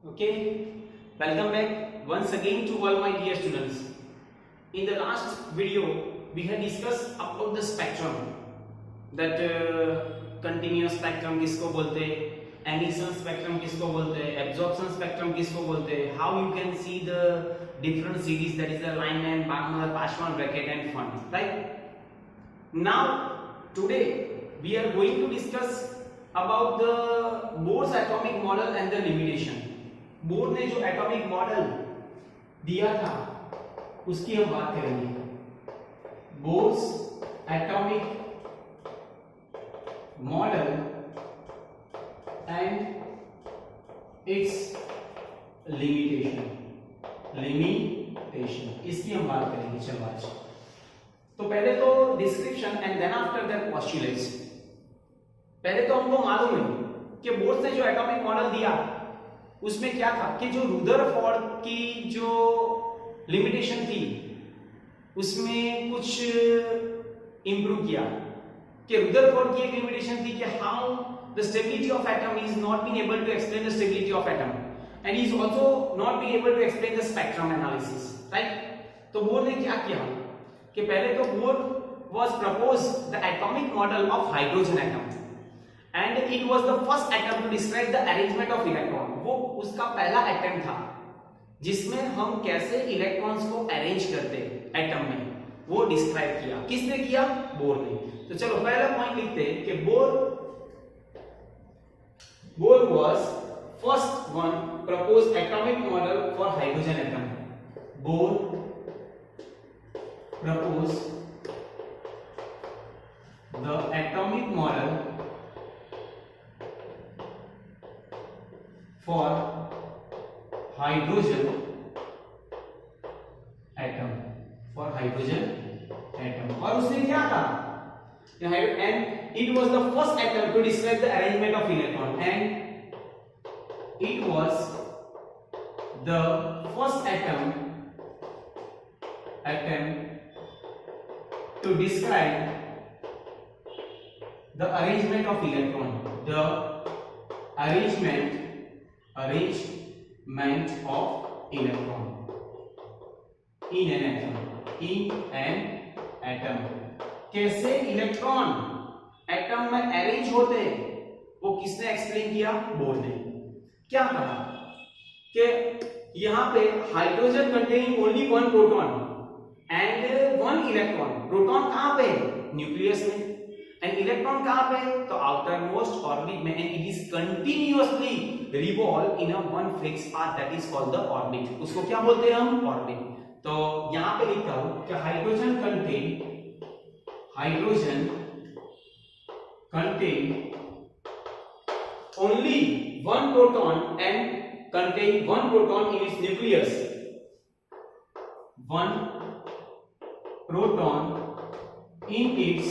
Okay, welcome back once again to all my dear students. In the last video, we had discussed about the spectrum. That continuous spectrum किसको बोलते हैं, emission spectrum किसको बोलते हैं, absorption spectrum किसको बोलते हैं, how you can see the different series, that is the Lyman, Balmer, Paschmann, Brackett and Fund, right? Now today we are going to discuss about the Bohr's atomic model and the limitation. Bore ने जो atomic model दिया था उसकी हम बात करेंगे. Bohr's atomic model and its limitation इसकी हम बात करेंगे. चलो आज तो पहले तो description and then after that postulates. पहले तो हमको मालूम है कि बोर्स ने जो एटॉमिक मॉडल दिया उसमें क्या था कि जो रुदरफोर्ड की जो लिमिटेशन थी उसमें कुछ इंप्रूव किया. कि रुदरफोर्ड की एक लिमिटेशन थी कि how the stability of atom is not been able to explain the stability of atom and is also not been able to explain the spectrum analysis, right. तो बोर ने क्या किया कि पहले तो Bohr was propose the atomic model of hydrogen atom and it was the first attempt to describe the arrangement of electron. वो उसका पहला अटेम्प्ट था जिसमें हम कैसे इलेक्ट्रॉन्स को अरेंज करते एटम में वो डिस्क्राइब किया. किसने किया? बोर ने. तो चलो पहला पॉइंट लिखते हैं कि bore was first one proposed atomic model for hydrogen atom. Bohr proposed the atomic model for hydrogen atom. और उसने क्या कहा? And it was the first attempt to describe the arrangement of electron, and it was the first attempt to describe the arrangement of electron. The arrangement of electron in an atom. कैसे electron atom में arrange होते हैं वो किसने explain किया? Bore ने. क्या कहा कि यहां पे hydrogen containing only one proton and one electron. Proton कहां पे? न्यूक्लियस में. एंड इलेक्ट्रॉन कहां पे? तो आउटर मोस्ट ऑर्बिट में. And it is continuously revolve in a one fix path, that is called the orbit. उसको क्या बोलते हैं हम? ऑर्बिट. तो यहां पे लिखता हूं कि hydrogen contain only one proton and contain one proton in its nucleus. One proton in its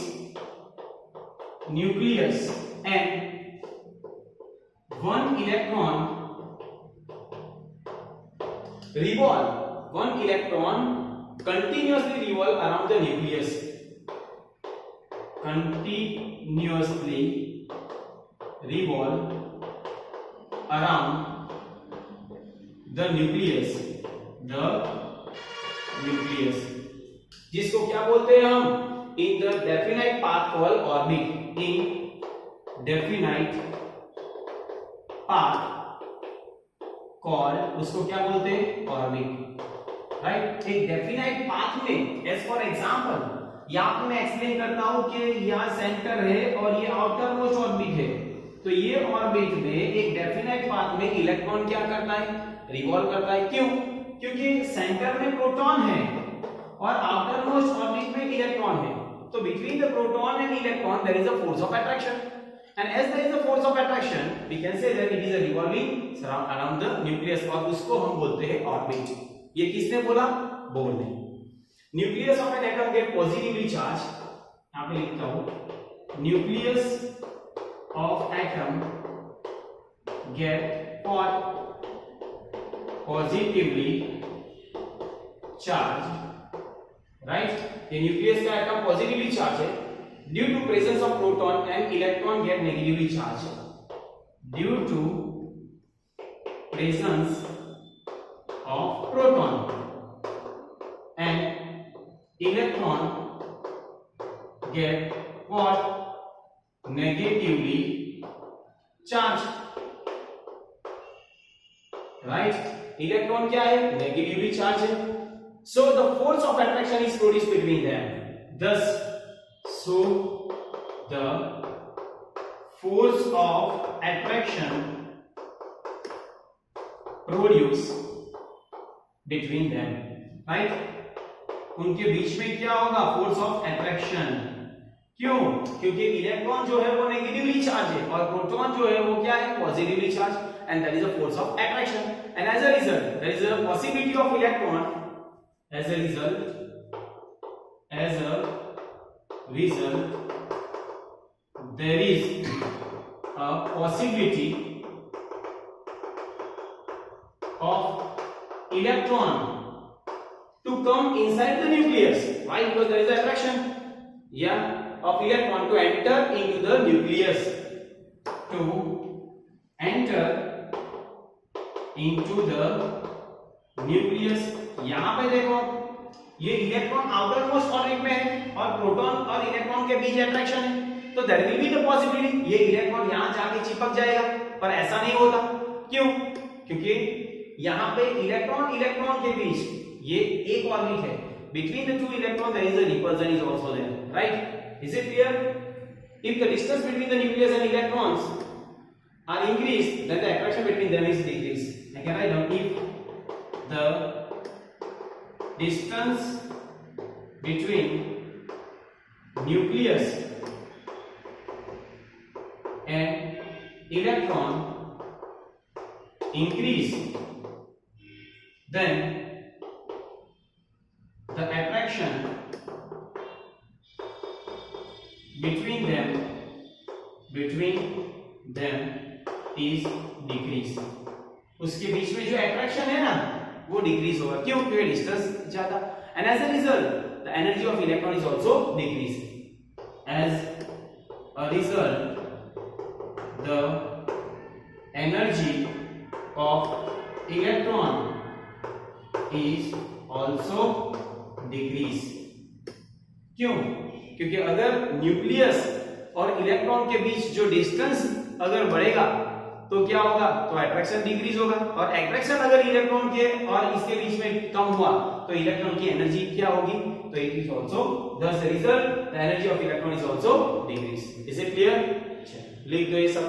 nucleus and one electron continuously revolve around the nucleus. Continuously revolve around the nucleus. जिसको क्या बोलते हैं हम? In the definite path called orbit. In definite path called उसको क्या बोलते हैं? Orbit, right. एक डेफिनाइट पाथ में, एज फॉर एग्जांपल यहाँ पे मैं एक्सप्लेन करता हूं कि यहाँ सेंटर है और ये आउटर मोस्ट ऑर्बिट है. तो ये ऑर्बिट में एक डेफिनाइट पाथ में इलेक्ट्रॉन क्या करता है? रिवॉल्व करता है. क्यों? क्योंकि सेंटर में प्रोटॉन है और आउटर मोस्ट ऑर्बिट में इलेक्ट्रॉन है. तो between the proton and electron there is a force of attraction, and as there is a force of attraction we can say that it is a revolving around the nucleus, और उसको हम बोलते हैं orbit. ये किसने बोला? Bohr ने. Nucleus of an atom get positively charge. यहां पे लिखता हूं nucleus of atom get positively charge, right. ये न्यूक्लियस का एटम पॉजिटिवली चार्ज है due to presence of proton and electron get negatively charge. Due to presence of proton and electron get what? Negatively charged, right? Electron क्या है? Negatively charge है. So the force of attraction is produced between them. Thus, so the force of attraction produced between them, right? उनके बीच में क्या होगा? Force of attraction. क्यों? क्योंकि electron जो है वो नेगेटिवली चार्ज है और प्रोटॉन जो है वो क्या है? Positively charge. And that is a force of attraction. And as a result, there is a possibility of electron. As a result, there is a possibility of electron to come inside the nucleus. Why? Because there is attraction. Yeah, of electron to enter into the nucleus. To enter into the nucleus. यहां पे देखो ये electron outer most orbit में है और proton और electron के बीच attraction है, तो there will be the possibility ये इलेक्ट्रॉन यहां जाके चिपक जाएगा. पर ऐसा नहीं होता. क्यों? क्योंकि यहां पे इलेक्ट्रॉन के बीच ये एक ऑर्बिट है. Between the two electrons there is a repulsion is also there, right? Is it clear? If the distance between the nucleus and electrons are increased, then the attraction between them is decreased. I can write down if the distance between nucleus and electron increase, then the attraction between them is decrease. उसके बीच में जो attraction है ना वो decrease होगा. क्यों? क्योंकि distance ज्यादा. And as a result the energy of electron is also decrease. As a result the energy of electron is also decrease. क्यों? क्योंकि अगर न्यूक्लियस और इलेक्ट्रॉन के बीच जो डिस्टेंस अगर बढ़ेगा तो क्या होगा? तो अट्रैक्शन डिक्रीज होगा. और अट्रैक्शन अगर इलेक्ट्रॉन के और इसके बीच में कम हुआ तो इलेक्ट्रॉन की एनर्जी क्या होगी? तो इट इज आल्सो दस result the energy of electron is also decrease. Is it clear? लिख दो ये सब.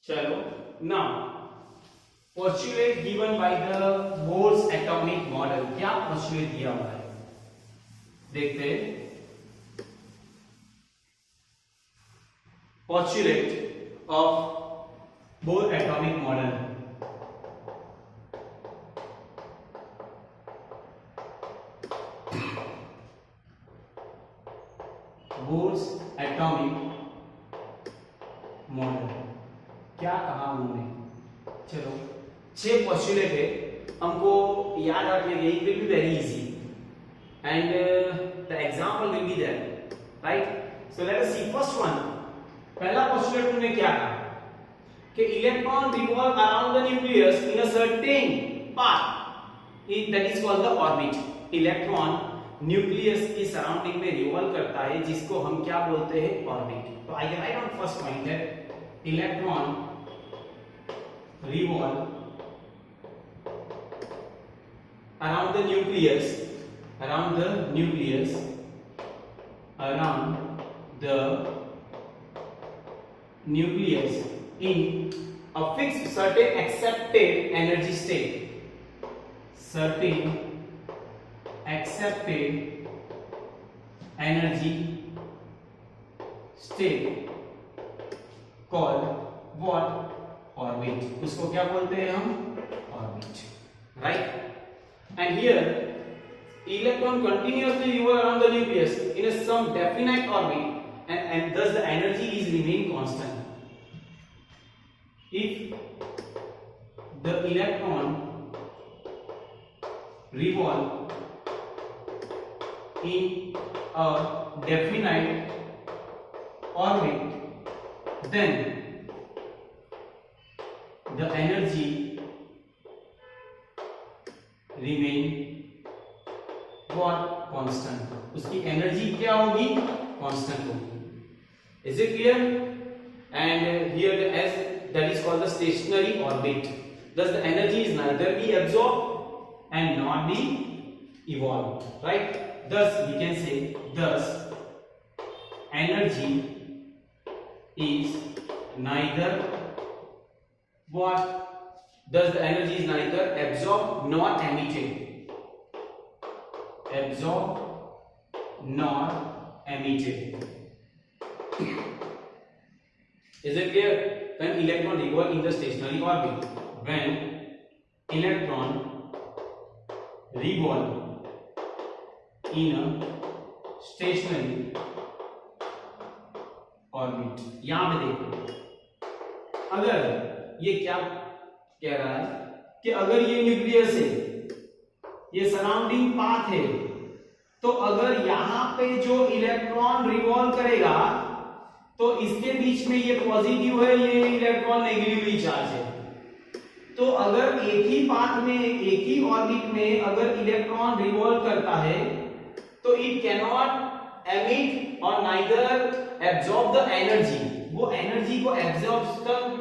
चलो. Now postulate given by the Bohr's atomic model. क्या postulate दिया हुआ है देखते हैं. postulate of Bohr atomic model. Bohr's atomic model क्या कहा उन्होंने? चलो 6 पोस्टुलेट है, हमको याद रखने के. It will be very easy and the example will be there, right? So let us see first one. पहला पोस्टुलेट उन्होंने क्या कहा कि electron revolve around the nucleus in a certain path that is called the orbit. Electron nucleus की surrounding में revolve करता है जिसको हम क्या बोलते हैं? ऑर्बिट. तो I write on first point that electron revolve around the nucleus in a fixed certain accepted energy state. Certain accepted energy state called what? Orbit. उसको क्या बोलते हैं हम? Orbit, right. And here electron continuously revolve around the nucleus in a some definite orbit and thus the energy is remain constant. If the electron revolve in a definite orbit, then the energy remain what? Constant. उसकी energy क्या होगी? Constant होगी। Is it clear? And here as that is called the stationary orbit. Thus the energy is neither be absorbed and not be evolved, right? Thus we can say thus energy is neither what? Thus the energy is neither absorbed nor emitted. Absorbed nor emitted. Is it clear? When electron revolve in the stationary orbit, when electron revolve in a stationary orbit, यहां पे देखो, अगर ये क्या कह रहा है कि अगर ये न्यूक्लियस है, ये सराउंडिंग पाथ है, तो अगर यहां पे जो इलेक्ट्रॉन रिवॉल्व करेगा तो इसके बीच में ये पॉजिटिव है, ये इलेक्ट्रॉन नेगेटिवली चार्ज है। तो अगर एक ही पाथ में, एक ही ऑर्बिट में अगर इलेक्ट्रॉन रिवॉल्व करता है तो इट कैन नॉट एमिट और नाइदर एब्जॉर्ब द एनर्जी। वो एनर्जी को एब्जॉर्ब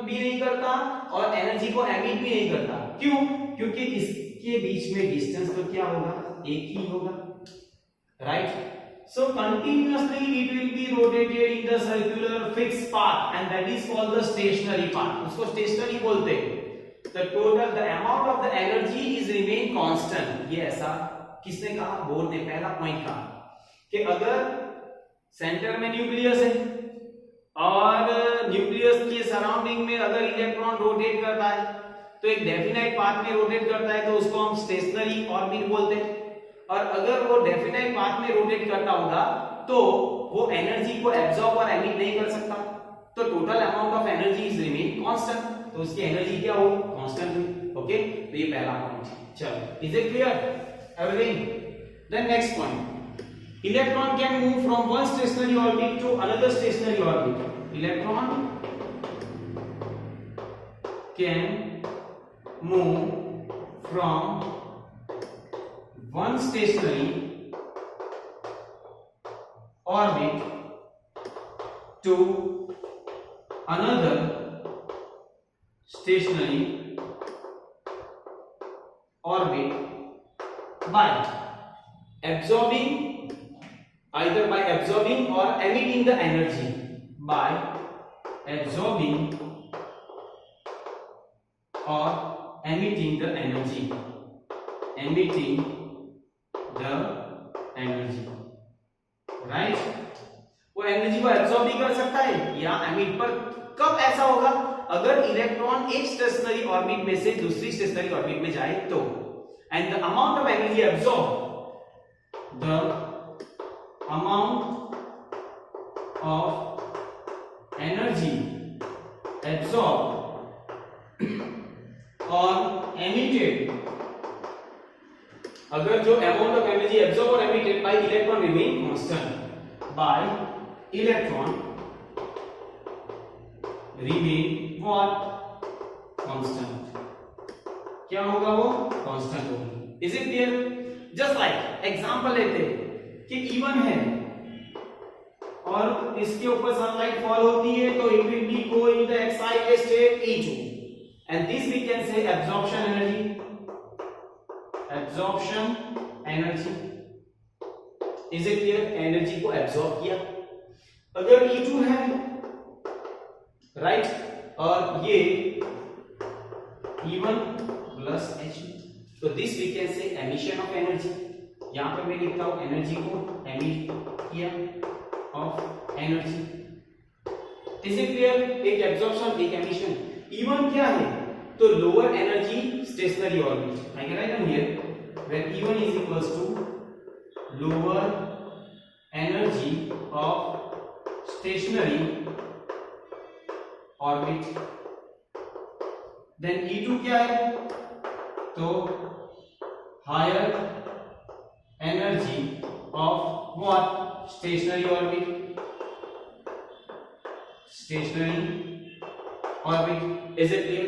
भी नहीं करता और एनर्जी को एमिट भी नहीं करता। क्यों? क्योंकि इसके बीच में डिस्टेंस तो क्या होगा? एक ही होगा, right? So continuously it will be rotated in the circular fixed path and that is called the stationary path. उसको stationary बोलते हैं। The total, the amount of the energy is remain constant. ये ऐसा किसने कहा? बोर्ड ने पहला point कहा कि अगर सेंटर में न्यूक्लियस है और न्यूक्लियस के सराउंडिंग में अगर इलेक्ट्रॉन रोटेट करता है तो एक डेफिनाइट पाथ में रोटेट करता है तो उसको हम स्टेशनरी ऑर्बिट बोलते हैं। और अगर वो डेफिनाइट पाथ में रोटेट करता होगा तो वो एनर्जी को एब्जॉर्ब और एमिट नहीं कर सकता, तो total amount of energy is remain constant. तो उसकी एनर्जी क्या होगी? कांस्टेंट हुई। ओके, तो ये पहला पॉइंट। चलो, is it clear everything? Then next point, electron can move from one stationary orbit to another stationary orbit. Electron can move from one stationary orbit to another stationary orbit by absorbing, either by absorbing or emitting the energy, by absorbing or emitting the energy, emitting the energy, right? वो energy को absorb भी कर सकता है या emit. पर कब ऐसा होगा? अगर इलेक्ट्रॉन एक स्टेशनरी ऑर्बिट में से दूसरी स्टेशनरी ऑर्बिट में जाए तो। And the amount of energy absorb, the amount of energy absorb और एमिटेड, अगर जो अमाउंट ऑफ एनर्जी एब्सॉर्ब और emitted by electron remain constant, bye electron remain what? Constant. क्या होगा? वो कांस्टेंट होगा। Is it clear? Just like example लेते हैं कि E1 है और इसके ऊपर सनलाइट फॉल होती है तो it will be go in the excited state E2 and this we can say absorption energy, absorption energy. Is it clear? Energy को एब्जॉर्ब किया। अगर E2 है, राइट, और ये E1 प्लस H2, तो this we can say emission of energy. यहां पर मैं लिखता हूं एनर्जी को एमिट किया of energy, is it clear? एक एब्जॉर्प्शन, एक एमिशन। E1 क्या है? तो lower energy stationary orbit. I can write down here when E1 is equals to lower energy of stationary orbit, then E2 क्या है? तो higher energy of what? Stationary orbit, stationary orbit. Is it clear?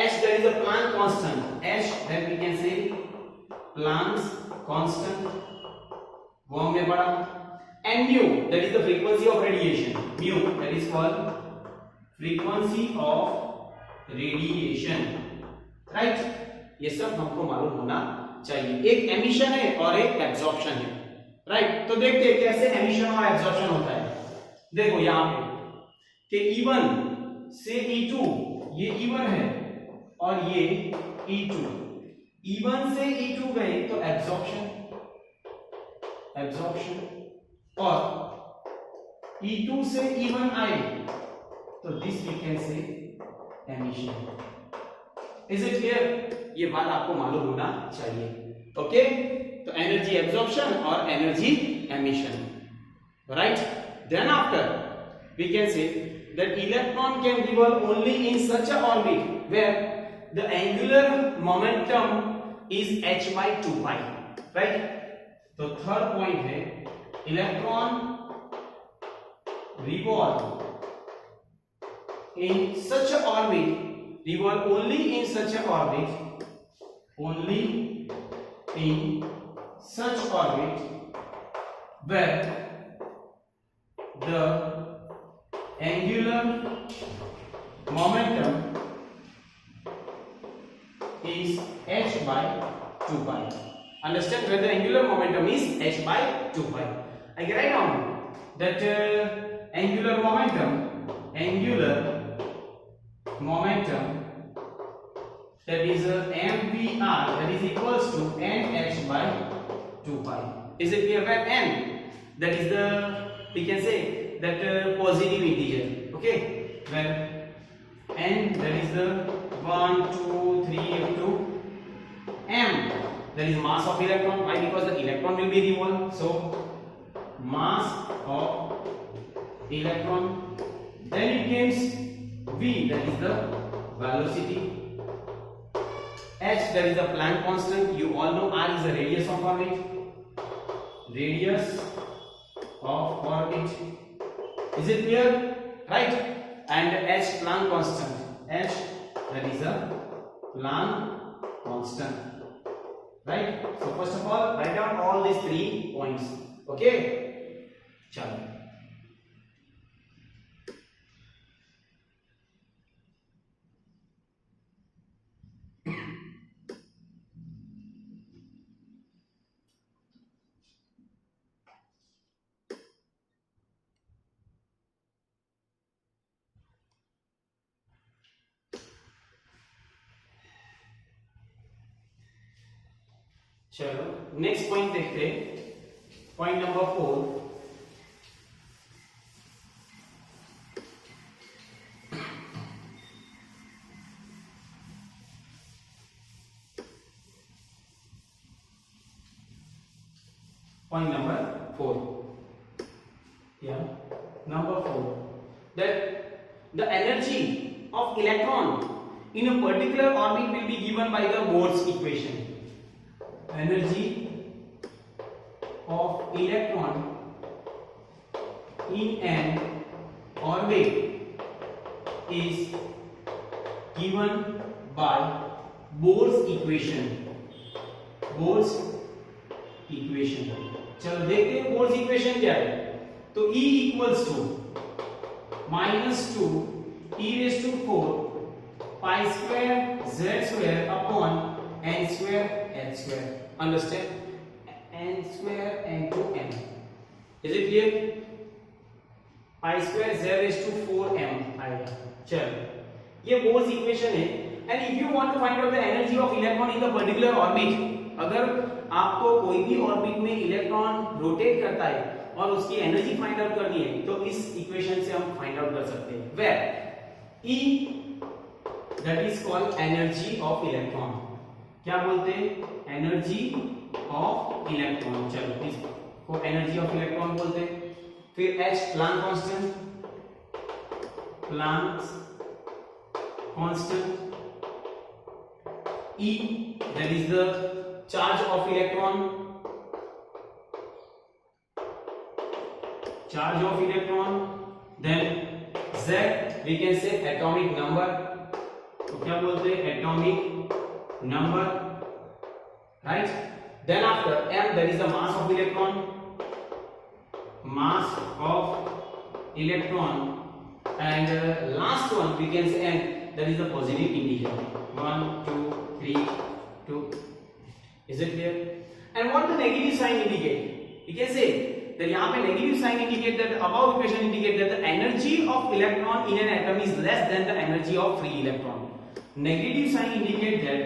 H, that is a Planck constant. H, that we can say Planck's constant, वो हमने पढ़ा। And mu, that is the frequency of radiation. Mu, that is called frequency of radiation. Right? ये सब हमको मालूम होना चाहिए। एक एमिशन है और एक एब्जॉर्प्शन है। राइट? तो देखते हैं कैसे एमिशन और एब्जॉर्प्शन होता है। देखो यहाँ पे कि E1 से E2, ये E1 है और ये E2, E1 से E2 गए तो एब्जॉर्प्शन, और E2 से E1 आए तो this we can say emission. Is it clear? ये बात आपको मालूम होना चाहिए। ओके, तो एनर्जी एब्जॉर्प्शन और energy emission, right? Then after we can say that electron can revolve only in such a orbit where the angular momentum is h by 2 pi, right? तो third point है electron revolve in such a orbit, revolve only in such a orbit, only in such orbit where the angular momentum is h by 2 pi. Understand? Where the angular momentum is h by 2 pi. I can write down that angular momentum that is mvr, that is equals to nh by 2 pi. Is it clear? Where n, that is the, we can say that positive integer, okay, when n, that is the 1 2 3 up to m, that is mass of electron. Why? Because the electron will be revolved, so mass of electron. Then it comes v, that is the velocity, h, that is the Planck constant. You all know r is the radius of orbit, radius of orbit. Is it clear? Right? And h, Planck constant. H, that is a Planck constant. Right? So first of all, write down all these 3 points. Okay? चलो। चलो next point देखते हैं, point number 4। Point number 4. Yeah, number 4. That the energy of electron in a particular orbit will be given by the Bohr's equation. Energy of electron in an orbit is given by Bohr's equation. Bohr's equation. चलो देखते हैं bourse equation क्या है। तो E equals to -2 e raise to 4 pi square z square upon n square h square. Understand? n square into m। Is it clear? Pi square z raise to 4m आएगा। चलो ये Bohr's equation है। And if you want to find out the energy of electron in the particular orbit, अगर आपको कोई भी orbit में electron rotate करता है और उसकी एनर्जी फाइंड आउट करनी है, तो इस इक्वेशन से हम फाइंड आउट कर सकते हैं, where E that is called energy of electron. क्या बोलते हैं? Energy of electron. चलो इसको एनर्जी ऑफ इलेक्ट्रॉन बोलते हैं। फिर H Planck constant, Planck constant. E that is the charge of electron, charge of electron. Then Z we can say atomic number, तो क्या बोलते हैं? atomic number, right? Then after M that is the mass of electron, mass of electron. And last one we can say N, that is the positive integer, 1 2 3 2. Is it clear? And what the negative sign indicate? You can say that यहाँ पे negative sign indicate that above equation indicate that the energy of electron in an atom is less than the energy of free electron. Negative sign indicate that,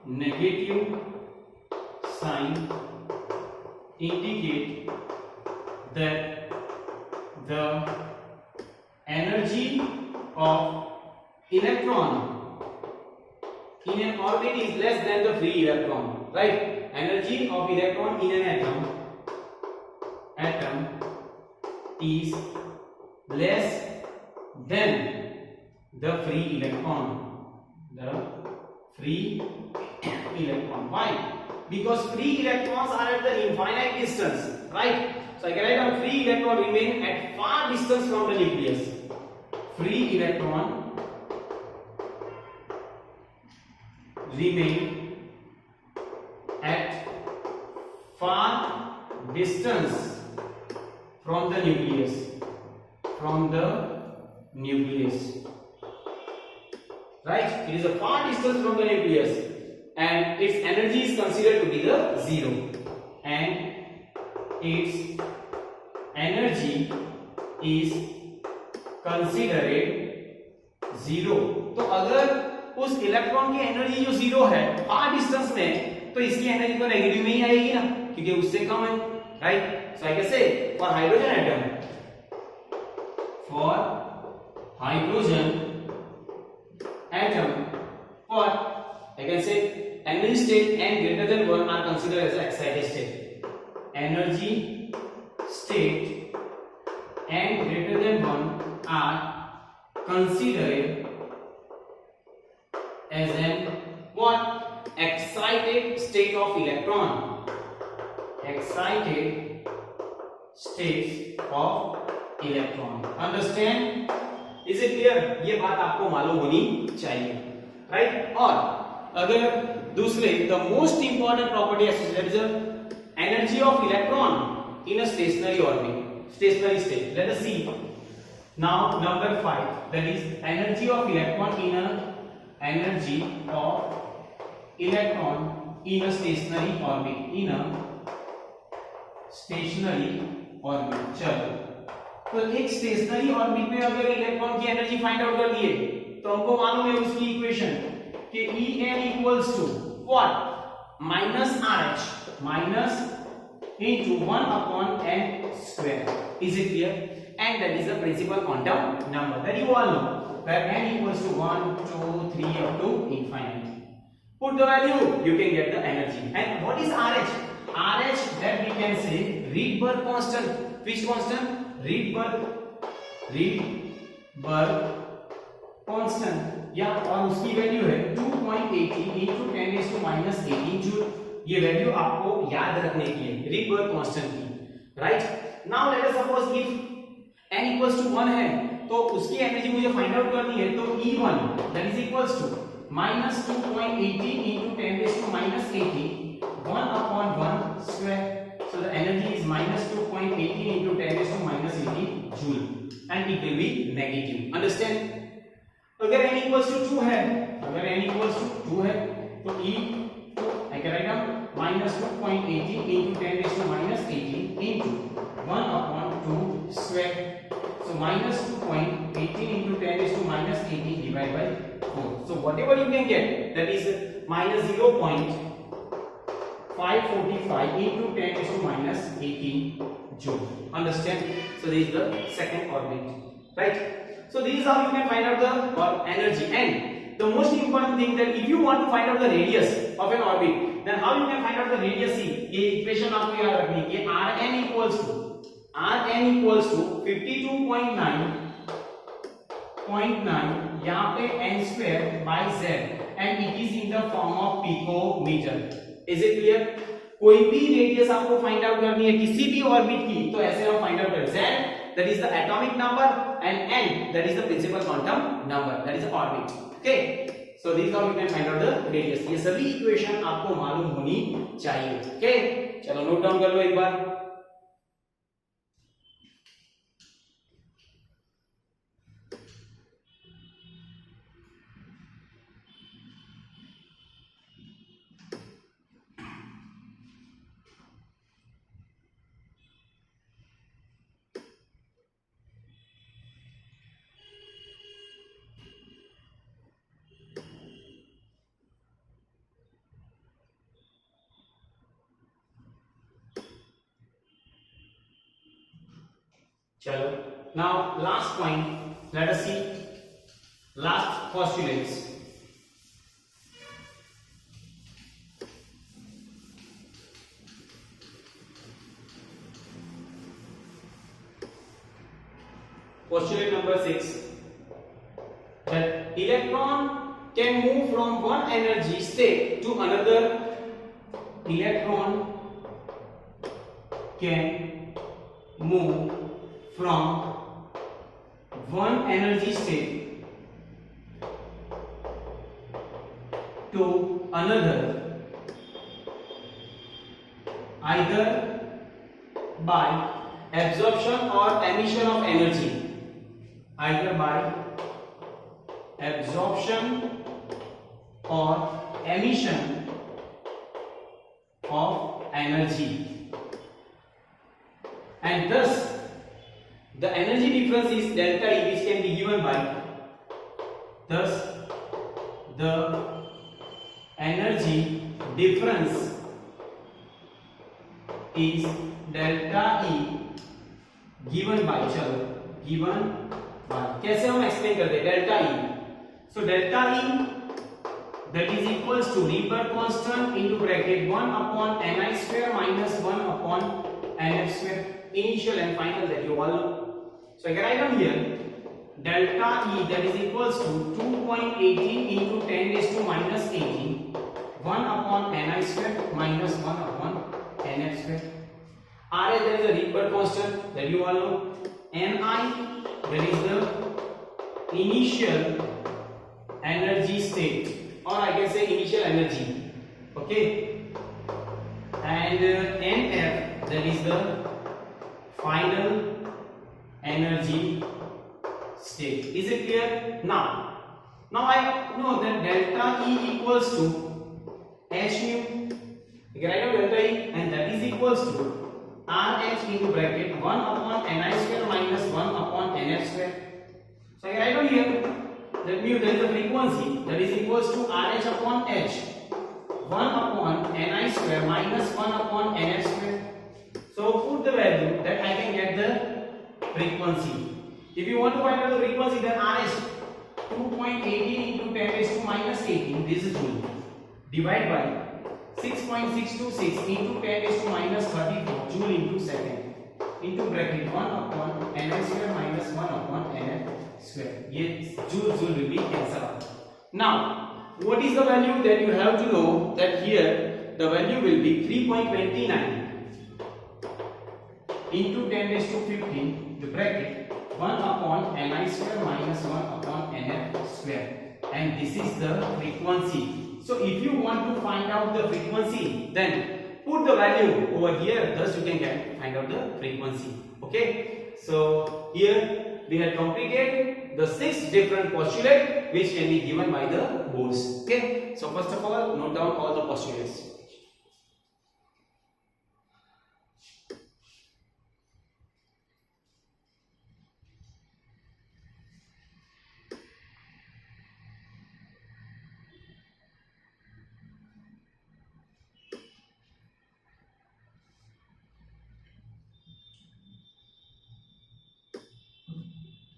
negative sign indicate that the energy of electron in an orbit is less than the free electron, right? Energy of electron in an atom is less than the free electron, the free electron. Why? Because free electrons are at the infinite distance, right? So I can write down free electron remain at far distance from the nucleus. Free electron remain at far distance from the nucleus, from the nucleus, right? It is a far distance from the nucleus and its energy is considered to be the zero, and its energy is considered zero. तो अगर उस electron की energy जो zero है फार distance में, तो इसकी energy तो नेगेटिव में ही आएगी ना, क्योंकि उससे कम है, right? So I can say for hydrogen atom, for hydrogen atom, for I can say energy state n greater than 1 are considered as excited state. Energy state n greater than 1 are considered as an what? Excited state of electron. Excited states of electron. Understand? Is it clear? ये बात आपको मालूम होनी चाहिए, right? और अगर दूसरे the most important property associated is the energy of electron in a stationary orbit, stationary state. Let us see now number 5, that is energy of electron in a energy of electron in a stationary orbit, in a stationary orbit. चलो, तो एक stationery orbit में अगर electron की energy find out कर लिए, तो हमको मालूम है उसकी इक्वेशन कि En equals to what? minus RH minus into 1 upon n square. Is it clear? And that is the principal quantum number that you all know, where n equals to 1 2 3 up to infinity. Put the value, you can get the energy. And what is RH? RH, that we can say Rydberg constant. Which constant? Rydberg constant. या और उसकी value है 2.80 into 10 raised to minus 18 joule. ये value आपको याद रखने की है Rydberg constant की, right? Now let us suppose if n equals to 1 है, तो उसकी एनर्जी मुझे फाइंड आउट करनी है, तो E1 that is equals to minus 2.80 into 10 raised to minus 18 1 upon 1 square. So the energy is minus 2.80 into 10 raised to minus 18 joule, and it will be negative. Understand? अगर n equals to 2 है, अगर n equals to 2 है, तो E I can write down minus 2.80 into 10 raised to minus 18 into 1 upon 2 square. So minus 2.80 into 10 raised to minus 18 divided by 4. So whatever you can get, that is minus 0.5 545 into 10 is to minus 18 joule. Understand? So this is the second orbit, right? So this is how you can find out the energy. And the most important thing that if you want to find out the radius of an orbit, then how you can find out the radius? See, ये equation आपको याद रखनी है. Rn equals to 52.9 यहाँ पे n square by z and it is in the form of picometer. Is it clear? कोई भी radius आपको फाइंड आउट करनी है किसी भी ऑर्बिट की, तो ऐसे हम फाइंड आउट करें. z that is the atomic number and n that is the principal quantum number, that is the orbit. Okay, so this is how you can find out the radius. ये सभी equation आपको मालूम होनी चाहिए. Okay, चलो note down कर लो एक बार. चलो, now last point, let us see last postulates. Postulate number 6, that electron can move from one energy state to another. Electron can move from one energy state to another either by absorption or emission of energy. Either by absorption or emission of energy, and thus the energy difference is delta E, which can be given by, thus the energy difference is delta E given by, चलो given by, कैसे हम explain करते हैं delta E? So delta E that is equals to Rydberg constant into bracket 1 upon ni square minus 1 upon nf square, initial and final, that you all know. So I can write down here delta E that is equals to 2.18 into 10 raised to minus 18, 1 upon ni square minus 1 upon nf square. Ra that is the Rydberg constant, that you all know. Ni that is the initial energy state, or I can say initial energy, okay, and nf that is the final energy state. Is it clear? Now I know that delta E equals to h nu. You can write out delta E, and that is equals to RH into bracket 1 upon ni square minus 1 upon nf square. So I write down here that mu, that is the frequency, that is equals to RH upon h, 1 upon ni square minus 1 upon nf square. So put the value that I can get the frequency. If you want to find out the frequency, then RH 2.18 into 10 raised to minus 18, this is joule, divide by 6.626 into 10 raised to minus 34 joule into second, into bracket 1 upon ni square minus 1 upon nf square. ये joule will be cancelled out. Now what is the value that you have to know? That here the value will be 3.29 into 10 raised to 15, the bracket 1 upon ni square minus 1 upon nf square, and this is the frequency. So if you want to find out the frequency, then put the value over here, thus you can find out the frequency. Okay, so here we have completed the 6 different postulates which can be given by the boards. Okay, so first of all, note down all the postulates.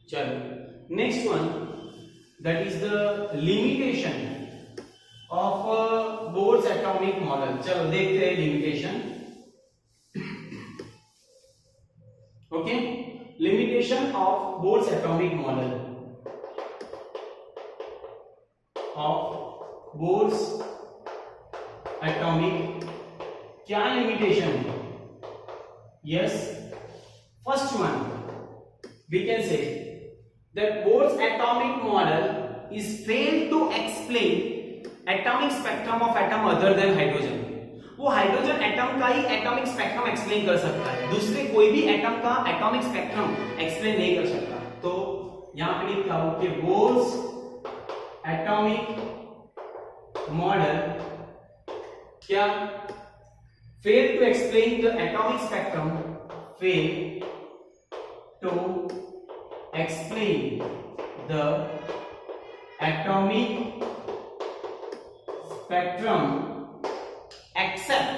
चलो next one, that is the limitation of bourse atomic model. चलो देखते हैं limitation. Okay, limitation of bourse atomic model, of Bohr's atomic, क्या limitation है? Yes, first one we can say that Bohr's atomic model is failed to explain atomic spectrum of atom other than hydrogen। वो hydrogen atom का ही atomic spectrum explain कर सकता है, दूसरे कोई भी एटम का एटॉमिक स्पेक्ट्रम एक्सप्लेन नहीं कर सकता। तो यहां पे लिखता हूं कि बोर्स एटॉमिक मॉडल क्या, fail to explain the atomic spectrum, fail to explain the atomic spectrum except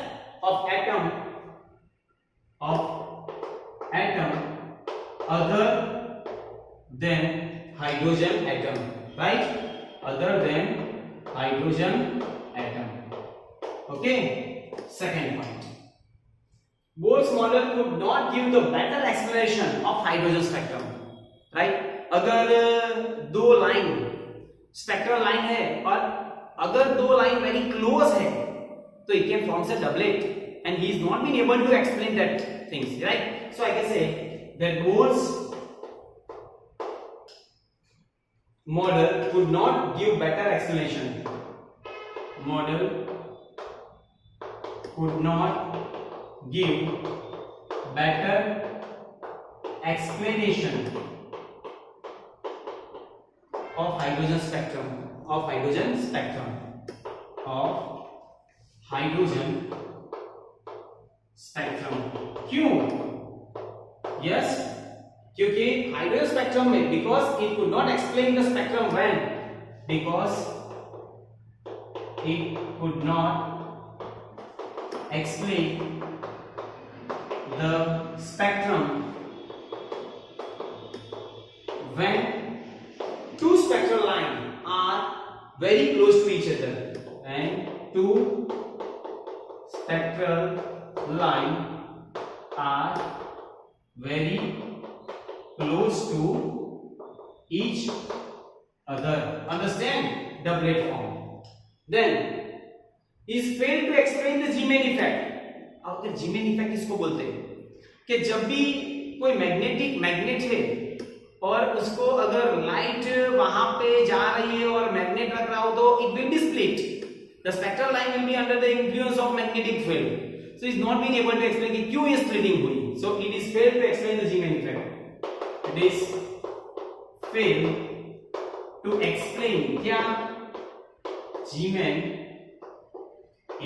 of atom other than hydrogen atom, right? Other than hydrogen atom. Okay, second point, Bohr's model could not give the better explanation of hydrogen spectrum, right? अगर दो line spectral line है और अगर दो line very close है तो it can form a doublet and he is not been able to explain that things, right? So I can say that Bohr's model could not give better explanation, model could not give better explanation of hydrogen spectrum, of hydrogen spectrum, of hydrogen spectrum। क्यों? Yes, क्योंकि hydrogen spectrum में, because it could not explain the spectrum when, because it could not explain the spectrum when two spectral lines are very close to each other, and two spectral lines are very close to each other, understand, doublet form। then is failed to explain the Zeeman effect। अब जीमेन effect किसको बोलते हैं? कि जब भी कोई magnet है और उसको अगर लाइट वहां पे जा रही है और मैग्नेट लग रहा हो तो it will be split, the spectral line will be under the influence of magnetic field, so is not been able to explain कि क्यों ये स्प्लिटिंग हुई। So it is fail to explain the Zeeman effect, it is fail to explain क्या, Zeeman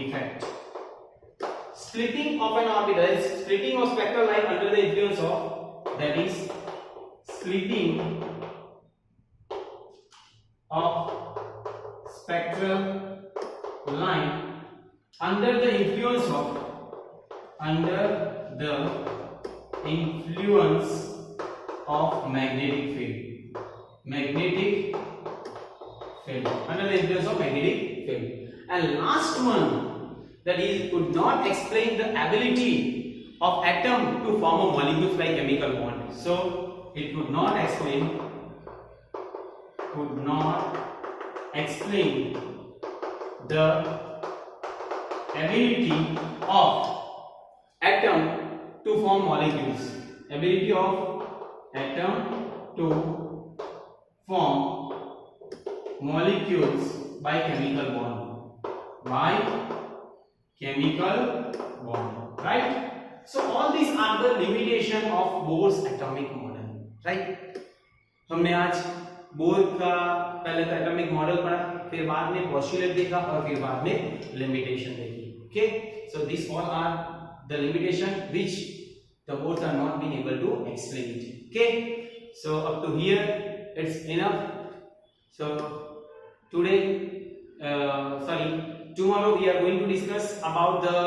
effect. Splitting of an orbital is splitting of spectral line under the influence of, that is splitting of spectral line under the influence of, under the influence of magnetic field, magnetic field, under the influence of magnetic field। and last one, that is could not explain the ability of atom to form a molecule by chemical bond। so it could not explain the ability of atom to form molecules, ability of atom to form molecules by chemical bond, by chemical bond, right? so all these are the limitation of Bohr's atomic model, right? हमने आज bore का पहले तो atomic model पढ़ा, फिर बाद में postulate देखा और फिर बाद में लिमिटेशन देखी। Okay, so this all are the limitation which the Bohr's are not been able to explain it. Okay, so up to here it's enough. So today tomorrow we are going to discuss about the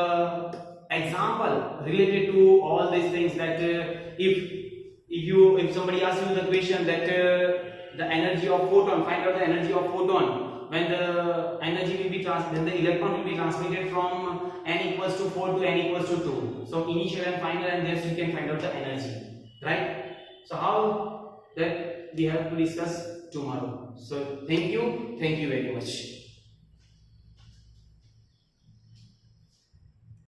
example related to all these things, that if somebody asks you the question that the energy of photon, find out the energy of photon when the energy will be then the electron will be transmitted from n equals to 4 to n equals to 2. So initial and final, and thus you can find out the energy, right? So how that we have to discuss tomorrow. So thank you very much.